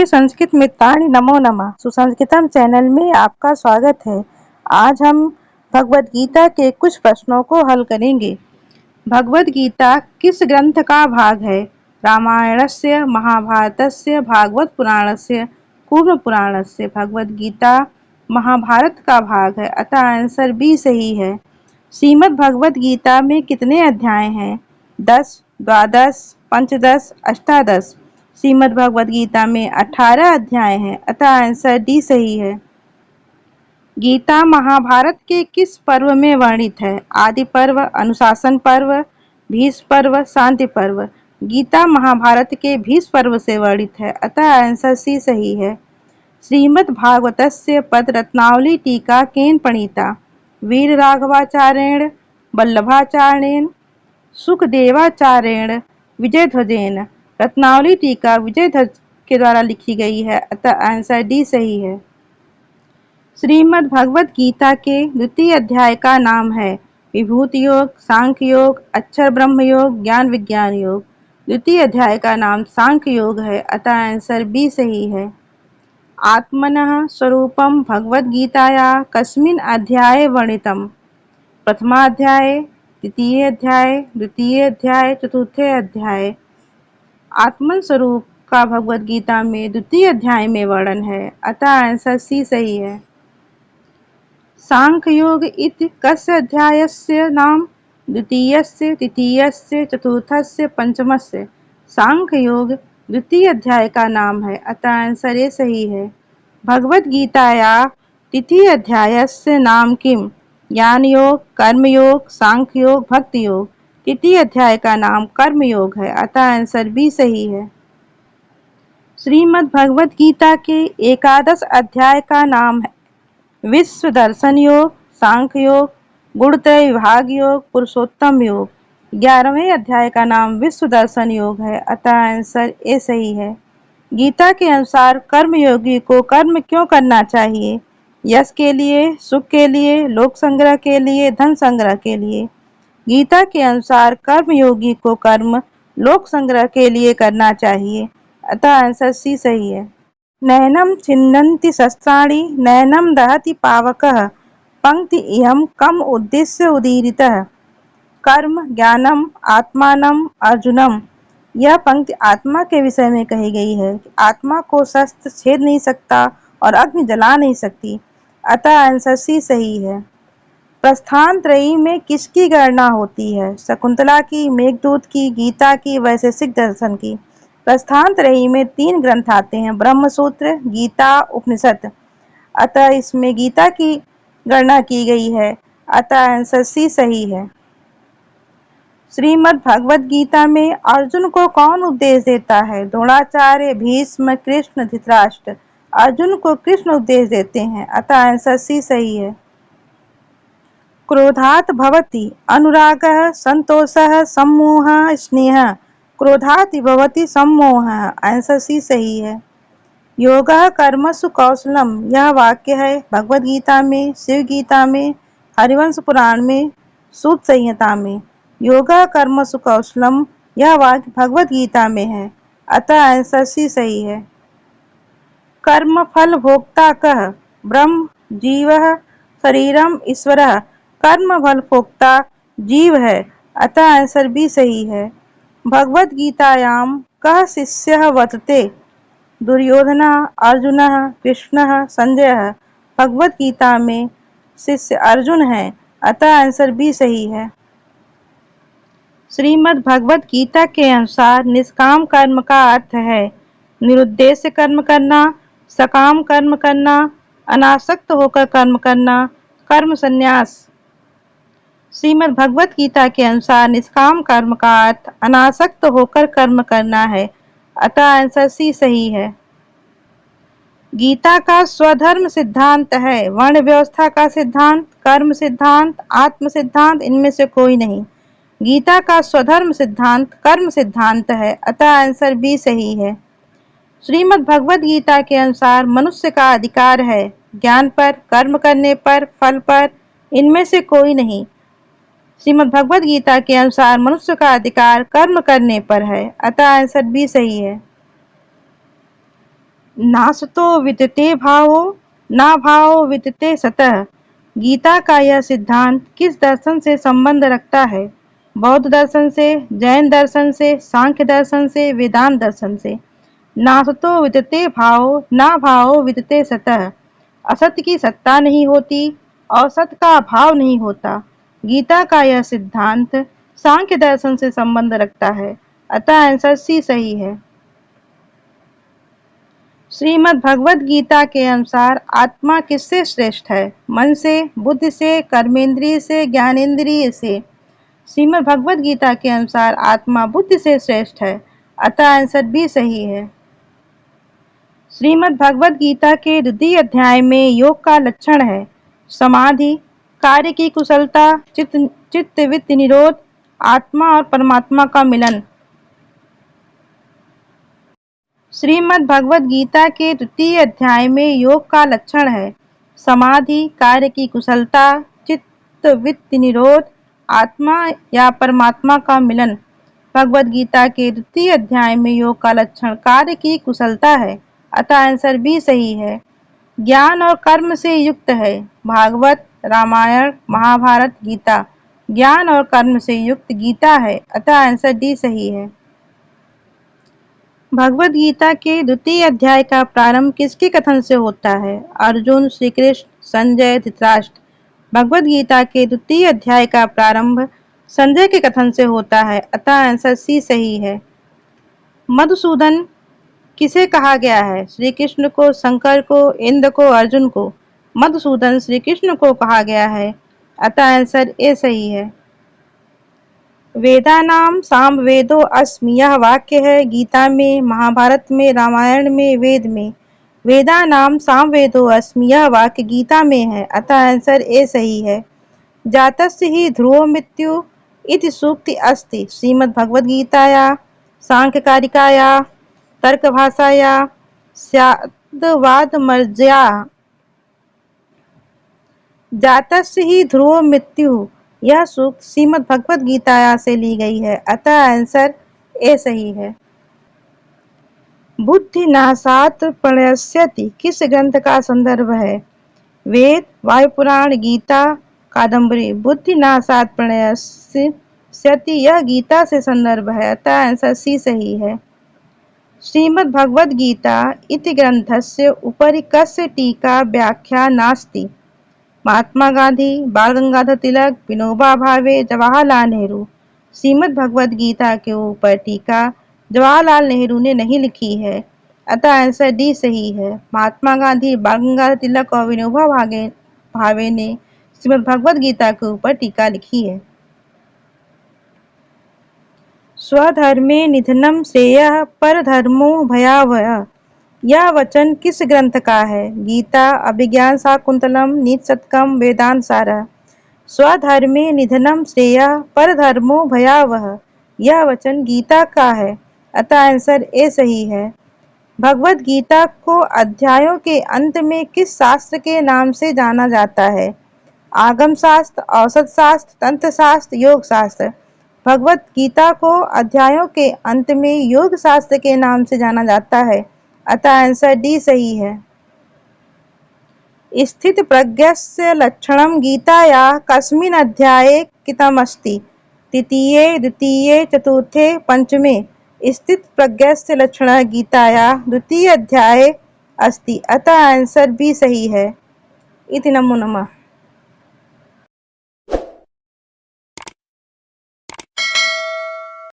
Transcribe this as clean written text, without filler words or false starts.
प्रिय संस्कृत मित्राणि नमो नमः। सुसंस्कृतम चैनल में आपका स्वागत है। आज हम भगवद गीता के कुछ प्रश्नों को हल करेंगे। भगवद गीता किस ग्रंथ का भाग है? रामायणस्य, महाभारतस्य, भागवत पुराणस्य, कूर्म पुराणस्य। भगवद गीता महाभारत का भाग है, अतः आंसर बी सही है। श्रीमद् भगवद गीता में कितने अध्याय हैं? 10, 12, पंचदश, अष्टादश। श्रीमद् भगवद गीता में 18 अध्याय हैं, अतः आंसर डी सही है। गीता महाभारत के किस पर्व में वर्णित है? आदि पर्व, अनुशासन पर्व, भीष्म पर्व, शांति पर्व। गीता महाभारत के भीष्म पर्व से वर्णित है, अतः आंसर सी सही है। श्रीमद् भागवतस्य पद रत्नावली टीका केन प्रणीता? वीर राघवाचार्येण, वल्लभाचार्येण, सुखदेवाचार्येण, विजयध्वजेन। रत्नावली टीका विजयध्वज के द्वारा लिखी गई है, अतः आंसर डी सही है। श्रीमद् भगवद गीता के द्वितीय अध्याय का नाम है विभूति योग, सांख्य योग, अक्षर ब्रह्म योग, ज्ञान विज्ञान योग। द्वितीय अध्याय का नाम सांख्य योग है, अतः आंसर बी सही है। आत्मनः स्वरूपम भगवद गीताया कस्मिन् अध्याये वर्णितम्? प्रथमाध्याये, द्वितीय अध्याय, द्वितीय अध्याय, चतुर्थे अध्याय। आत्मन स्वरूप का भगवद गीता में द्वितीय अध्याय में वर्णन है, अतः आंसर सी सही है। सांख्य योग इति कस्य अध्यायस्य नाम? द्वितीयस्य, तृतीयस्य, चतुर्थस्य, पंचमस्य। सांख्य योग द्वितीय अध्याय का नाम है, अतः आंसर ए सही है। भगवद गीताया तृतीय अध्यायस्य नाम किम? ज्ञान योग, कर्म योग, सांख्य योग, भक्ति योग। तृतीय अध्याय का नाम कर्म योग है, अतः आंसर बी सही है। श्रीमद् भगवद गीता के एकादश अध्याय का नाम है विश्व दर्शन योग, सांख्य योग, गुणत्रय विभाग योग, पुरुषोत्तम योग। 11वें अध्याय का नाम विश्व दर्शन योग है, अतः आंसर ए सही है। गीता के अनुसार कर्मयोगी को कर्म क्यों करना चाहिए? यश के लिए, सुख के लिए, लोक संग्रह के लिए, धन संग्रह के लिए। गीता के अनुसार कर्मयोगी को कर्म लोक संग्रह के लिए करना चाहिए, अतः आंसर सी सही है। नैनम छिन्दन्ति शस्त्राणि, नैनम दहति पावकः। पंक्ति इयं कम उद्देश्य उदीरितः? कर्म, ज्ञानम, आत्मानम, अर्जुनम। यह पंक्ति आत्मा के विषय में कही गई है कि आत्मा को शस्त्र छेद नहीं सकता और अग्नि जला नहीं सकती, अतः आंसर सी सही है। प्रस्थान त्रयी में किसकी गणना होती है? शकुंतला की, मेघदूत की, गीता की, वैशेषिक दर्शन की। प्रस्थान त्रयी में 3 ग्रंथ आते हैं, ब्रह्मसूत्र, गीता, उपनिषद, अतः इसमें गीता की गणना की गई है, अतः आंसर सी सही है। श्रीमद् भगवद गीता में अर्जुन को कौन उपदेश देता है? द्रोणाचार्य, भीष्म, कृष्ण, धृतराष्ट्र। अर्जुन को कृष्ण उपदेश देते हैं, अतः आंसर सी सही है। क्रोधात् भवति अनुरागः, संतोषः, सम्मोहः, स्नेहः। क्रोधात् भवति सम्मोहः, आंसर सी सही है। योगः कर्मसु कौशलम, यह वाक्य है भगवद गीता में, शिव गीता में, हरिवंश पुराण में, सूत संहिता में। योगः कर्मसु कौशलम, यह वाक्य भगवद गीता में है, अतः आंसर सी सही है। कर्म फल भोक्ता कः? ब्रह्म, जीवः, शरीरम, ईश्वरः। कर्म फल भोक्ता जीव है, अतः आंसर बी सही है। भगवद गीतायां कः शिष्यः वर्तते? दुर्योधनः, अर्जुनः, कृष्णः, संजयः। भगवद गीता में शिष्य अर्जुन है, अतः आंसर बी सही है। श्रीमद् भगवद गीता के अनुसार निष्काम कर्म का अर्थ है निरुद्देश्य कर्म करना, सकाम कर्म करना, अनासक्त होकर कर्म करना, कर्म संन्यास। श्रीमद् भगवद गीता के अनुसार निष्काम कर्म का अर्थ अनासक्त होकर कर्म करना है, अतः आंसर सी सही है। गीता का स्वधर्म सिद्धांत है वर्ण व्यवस्था का सिद्धांत, कर्म सिद्धांत, आत्म सिद्धांत, इनमें से कोई नहीं। गीता का स्वधर्म सिद्धांत कर्म सिद्धांत है, अतः आंसर बी सही है। श्रीमद् भगवद गीता के अनुसार मनुष्य का अधिकार है ज्ञान पर, कर्म करने पर, फल पर, इनमें से कोई नहीं। श्रीमद् भगवद गीता के अनुसार मनुष्य का अधिकार कर्म करने पर है, अतः आंसर बी सही है। नासतो विदते भावो ना भावो विदते सतः। गीता का यह सिद्धांत किस दर्शन से संबंध रखता है? बौद्ध दर्शन से, जैन दर्शन से, सांख्य दर्शन से, वेदांत दर्शन से। नासतो विदते भावो ना भावो विदते सतः। असत की सत्ता नहीं होती और सत का अभाव नहीं होता। गीता का यह सिद्धांत सांख्य दर्शन से संबंध रखता है, अतः आंसर सी सही है। श्रीमद् भगवद गीता के अनुसार आत्मा किससे श्रेष्ठ है? मन से, बुद्धि से, कर्मेंद्रिय से, ज्ञानेंद्रिय से। श्रीमद् भगवद गीता के अनुसार आत्मा बुद्धि से श्रेष्ठ है, अतः आंसर बी सही है। श्रीमद् भगवद गीता के द्वितीय अध्याय में योग का लक्षण है समाधि, कार्य की कुशलता, चित्त वृत्ति निरोध, आत्मा और परमात्मा का मिलन। श्रीमद् भगवद गीता के द्वितीय अध्याय में योग का लक्षण है समाधि, कार्य की कुशलता, चित्त वृत्ति निरोध, आत्मा या परमात्मा का मिलन। भगवद गीता के द्वितीय अध्याय में योग का लक्षण कार्य की कुशलता है, अतः आंसर बी सही है। ज्ञान और कर्म से युक्त है भागवत, रामायण, महाभारत, गीता। ज्ञान और कर्म से युक्त गीता है, अतः आंसर डी सही है। भगवद गीता के द्वितीय अध्याय का प्रारंभ किसके कथन से होता है? अर्जुन, श्री कृष्ण, संजय, धृतराष्ट्र। भगवद गीता के द्वितीय अध्याय का प्रारंभ संजय के कथन से होता है, अतः आंसर सी सही है। मधुसूदन किसे कहा गया है? श्री कृष्ण को, शंकर को, इंद्र को, अर्जुन को। मधुसूदन श्री कृष्ण को कहा गया है, अतः आंसर ए सही है। वेदानाम सामवेदो अस्मि यह वाक्य है गीता में, महाभारत में, रामायण में, वेद में। वेदानाम सामवेदो अस्मि यह वाक्य गीता में है, अतः आंसर ए सही है। जातस्य हि ध्रुवो मृत्यु इति सूक्ति अस्ति श्रीमद्भगवद्गीताया, सांख्यकारिकाया, तर्कभाषाया, स्याद्वादमर्त्या। जातस्य हि ध्रुवो मृत्यु यह सूक्त श्रीमद् भगवद गीता से ली गई है, अतः आंसर ए सही है। बुद्धिनाशात् प्रणश्यति किस ग्रंथ का संदर्भ है? वेद, वायुपुराण, गीता, कादम्बरी। बुद्धिनाशात् प्रणश्यति यह गीता से संदर्भ है, अतः आंसर सी सही है। श्रीमद् भगवद गीता इति ग्रंथस्य उपरि कस्य टीका व्याख्या नास्ति? महात्मा गांधी, बाल गंगाधर तिलक, विनोबा भावे, जवाहरलाल नेहरू। श्रीमद् भगवद गीता के ऊपर टीका जवाहरलाल नेहरू ने नहीं लिखी है, अतः आंसर डी सही है। महात्मा गांधी, बाल गंगाधर तिलक और विनोबा भावे ने श्रीमद् भगवद गीता के ऊपर टीका लिखी है। स्वधर्मे निधनम श्रेयः परधर्मो भयावह यह वचन किस ग्रंथ का है? गीता, अभिज्ञान शाकुंतलम, नीति शतकम, वेदांत सारः। स्वधर्मे निधनम श्रेयः परधर्मो भयावह यह वचन गीता का है, अतः आंसर ए सही है। भगवद गीता को अध्यायों के अंत में किस शास्त्र के नाम से जाना जाता है? आगम शास्त्र, औसत शास्त्र, तंत्र शास्त्र, योग शास्त्र। भगवद गीता को अध्यायों के अंत में योग शास्त्र के नाम से जाना जाता है, अतः आंसर डी सही है। स्थित प्रज्ञस्य लक्षणं गीतायाः कस्मिन् अध्याये कृतमस्ति? तृतीये, द्वितीये, चतुर्थे, पंचमे। स्थित प्रज्ञस्य लक्षणः गीतायाः द्वितीय अध्याये अस्ति, अतः आंसर बी सही है। इति नमो नमः।